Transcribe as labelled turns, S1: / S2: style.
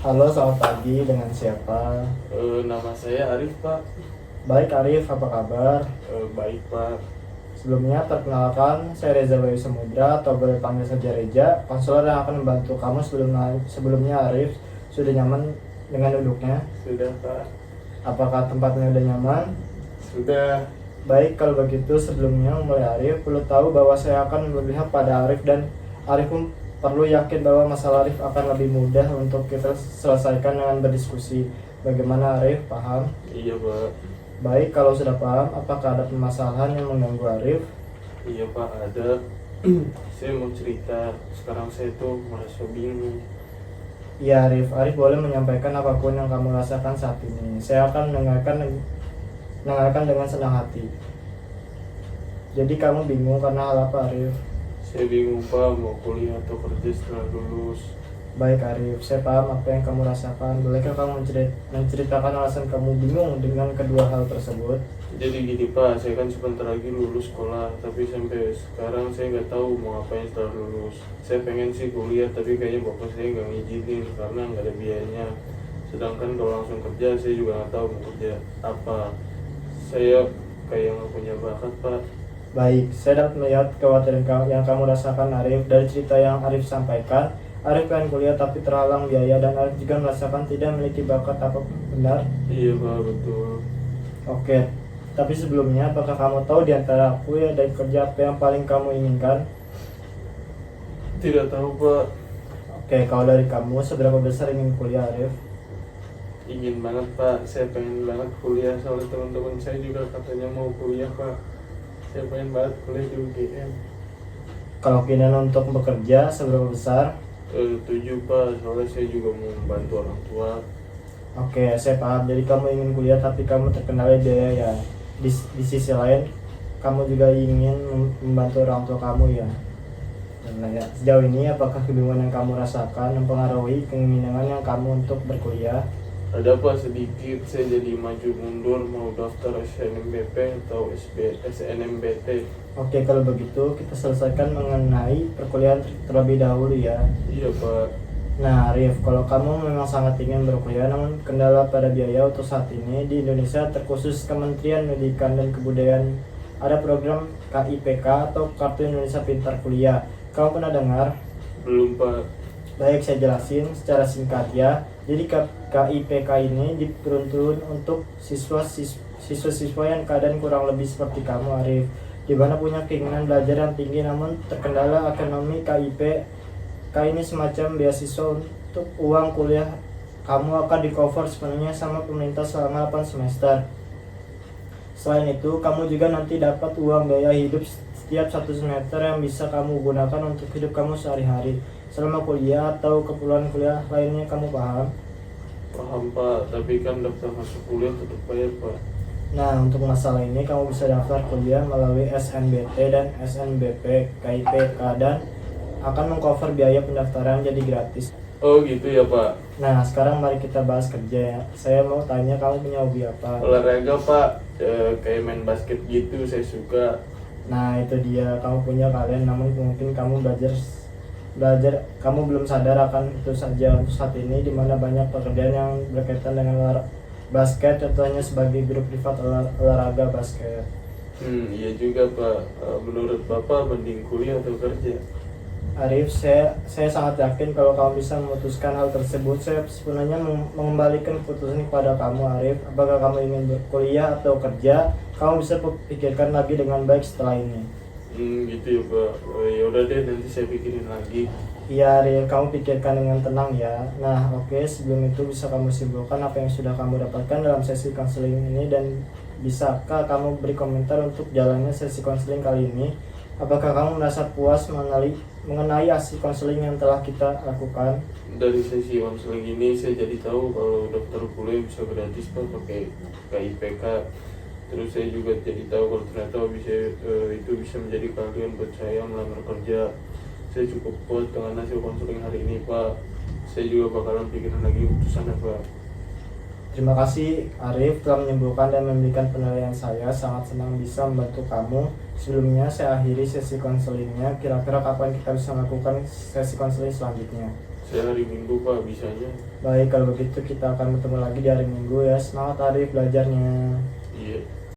S1: Halo, selamat pagi. Dengan siapa?
S2: Nama saya Arif, Pak.
S1: Baik, Arif. Apa kabar?
S2: Baik, Pak.
S1: Sebelumnya, perkenalkan, saya Reza Bayu Samudra atau boleh panggil saja Reja, konselor yang akan membantu kamu sebelumnya, Arif. Sudah nyaman dengan duduknya?
S2: Sudah, Pak.
S1: Apakah tempatnya sudah nyaman?
S2: Sudah.
S1: Baik, kalau begitu sebelumnya mulai Arif perlu tahu bahwa saya akan berpihak pada Arif dan Arif pun perlu yakin bahwa masalah Arif akan lebih mudah untuk kita selesaikan dengan berdiskusi. Bagaimana Arif? Paham?
S2: Iya, Pak.
S1: Baik, kalau sudah paham, apakah ada permasalahan yang mengganggu Arif?
S2: Iya, Pak, ada. Saya mau cerita. Sekarang saya tuh merasa bingung.
S1: Ya Arif, Arif boleh menyampaikan apapun yang kamu rasakan saat ini. Saya akan mendengarkan dengan senang hati. Jadi kamu bingung karena hal apa Arif?
S2: Saya bingung, Pak, mau kuliah atau kerja setelah lulus.
S1: Baik Arif, saya paham apa yang kamu rasakan. Bolehkah kamu menceritakan alasan kamu bingung dengan kedua hal tersebut?
S2: Jadi gini, Pak, saya kan sebentar lagi lulus sekolah, tapi sampai sekarang saya nggak tahu mau ngapain setelah lulus. Saya pengen sih kuliah, tapi kayaknya bapak saya nggak ngizinin karena nggak ada biayanya. Sedangkan kalau langsung kerja, saya juga nggak tahu mau kerja apa. Saya kayak nggak punya bakat, Pak.
S1: Baik, saya dapat melihat kekhawatiran yang kamu rasakan Arif dari cerita yang Arif sampaikan. Arif pengen kuliah tapi terhalang biaya dan Arif juga merasakan tidak memiliki bakat apa benar?
S2: Iya, Pak, betul.
S1: Oke, tapi sebelumnya apakah kamu tahu di antara aku ya dan kerja apa yang paling kamu inginkan?
S2: Tidak tahu, Pak.
S1: Oke, kalau dari kamu seberapa besar ingin kuliah Arif?
S2: Ingin banget, Pak. Saya pengen banget kuliah, soalnya teman-teman saya juga katanya mau kuliah, Pak. Saya pengen banget kuliah di UGM.
S1: Kalau keinginan untuk bekerja seberapa besar?
S2: 7, Pak, soalnya saya juga mau membantu orang tua.
S1: Oke, saya paham. Jadi kamu ingin kuliah tapi kamu terkendala biaya ya. Di sisi lain, kamu juga ingin membantu orang tua kamu ya. Nah, ya, sejauh ini apakah kebingungan yang kamu rasakan mempengaruhi keinginan yang kamu untuk berkuliah?
S2: Ada, Pak, sedikit. Saya jadi maju mundur mau daftar SNMBP atau SNMBT.
S1: Oke, kalau begitu kita selesaikan mengenai perkuliahan terlebih dahulu ya.
S2: Iya, Pak.
S1: Nah, Arif, kalau kamu memang sangat ingin berkuliah, namun kendala pada biaya untuk saat ini di Indonesia terkhusus Kementerian Pendidikan dan Kebudayaan ada program KIPK atau Kartu Indonesia Pintar Kuliah. Kamu pernah dengar?
S2: Belum, Pak.
S1: Baik, saya jelasin secara singkat ya. Jadi KIPK ini diperuntukkan untuk siswa-siswa yang keadaan kurang lebih seperti kamu Arif, di mana punya keinginan belajar yang tinggi namun terkendala ekonomi. KIPK ini semacam beasiswa untuk uang kuliah kamu akan di cover sepenuhnya sama pemerintah selama 8 semester. Selain itu, kamu juga nanti dapat uang biaya hidup setiap 1 semester yang bisa kamu gunakan untuk hidup kamu sehari-hari selama kuliah atau keperluan kuliah lainnya. Kamu paham?
S2: Paham, Pak, tapi kan daftar masuk kuliah tetap bayar, Pak.
S1: Nah, untuk masalah ini kamu bisa daftar kuliah melalui SNBT dan SNBP KIPK dan akan mengcover biaya pendaftaran jadi gratis.
S2: Oh gitu ya, Pak.
S1: Nah, sekarang mari kita bahas kerja ya. Saya mau tanya, kamu punya hobi apa?
S2: Olahraga, Pak. Kayak main basket gitu, saya suka.
S1: Nah, itu dia, kamu punya kalian namun mungkin kamu belajar kamu belum sadar akan itu saja untuk saat ini, dimana banyak pekerjaan yang berkaitan dengan basket, contohnya sebagai guru privat olahraga basket.
S2: Iya juga, Pak. Menurut Bapak mending kuliah atau kerja?
S1: Arif, saya sangat yakin kalau kamu bisa memutuskan hal tersebut. Saya sebenarnya mengembalikan keputusan kepada kamu Arif. Apakah kamu ingin berkuliah atau kerja? Kamu bisa pikirkan lagi dengan baik setelah ini.
S2: Gitu ya, Pak. Ya udah deh, nanti saya pikirin lagi.
S1: Iya Arif, kamu pikirkan dengan tenang ya. Nah oke, sebelum itu bisa kamu simpulkan apa yang sudah kamu dapatkan dalam sesi konseling ini, dan bisakah kamu beri komentar untuk jalannya sesi konseling kali ini? Apakah kamu merasa puas mengenai hasil konseling yang telah kita lakukan?
S2: Dari sesi konseling ini saya jadi tahu kalau daftar kuliah bisa gratis, Pak, pakai KIPK. Terus saya juga jadi tahu kalau ternyata itu bisa menjadi kalian buat saya melamar kerja. Saya cukup puas dengan hasil konseling hari ini, Pak. Saya juga bakalan pikirin lagi keputusannya, Pak.
S1: Terima kasih Arif telah menyimpulkan dan memberikan penilaian. Saya sangat senang bisa membantu kamu. Sebelumnya saya akhiri sesi konselingnya. Kira-kira kapan kita bisa melakukan sesi konseling selanjutnya?
S2: Saya hari Minggu Pak bisanya.
S1: Baik, kalau begitu kita akan bertemu lagi di hari Minggu ya. Semangat Arif belajarnya.
S2: Iya.